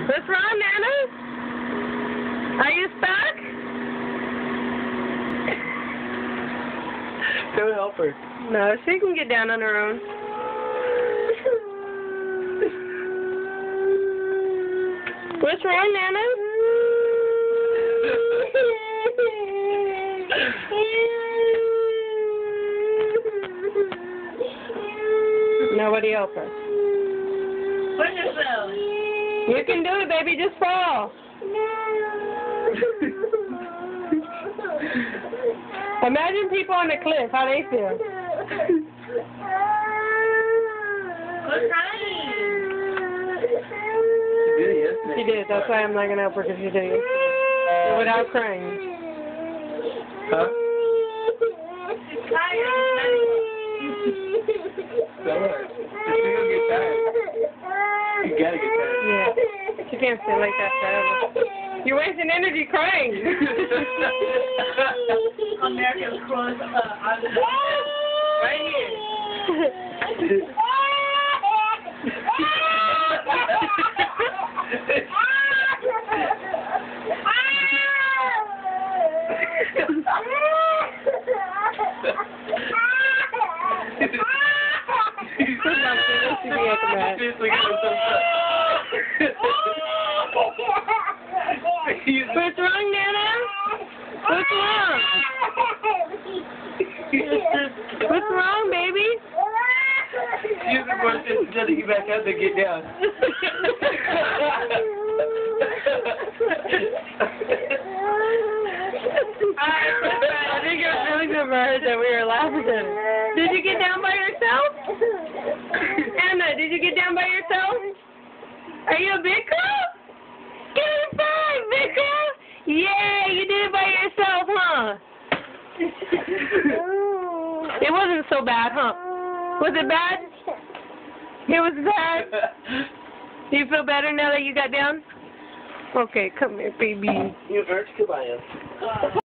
What's wrong, Nana? Are you stuck? Don't help her. No, she can get down on her own. What's wrong, Nana? Nobody help her. Push yourself. You can do it, baby. Just fall. Imagine people on the cliff, how they feel. Quit crying. She did it yesterday. She did. That's why I'm not going to help her because she did it. Without crying. Huh? She's tired. Tell her. If you don't get tired, you gotta get tired. Yeah. She can't stay like that forever. You're wasting energy crying. American cross right here. What's wrong, Nana? What's wrong? What's wrong, baby? She's the one that's trying to get back up to get down. I think it was really good for her that we were laughing at her. Did you get down by yourself? Anna, did you get down by yourself? Are you a big girl? Give me a five, big girl. Yeah, you did it by yourself, huh? It wasn't so bad, huh? Was it bad? It was bad? Do you feel better now that you got down? Okay, come here, baby. You earned goodbye.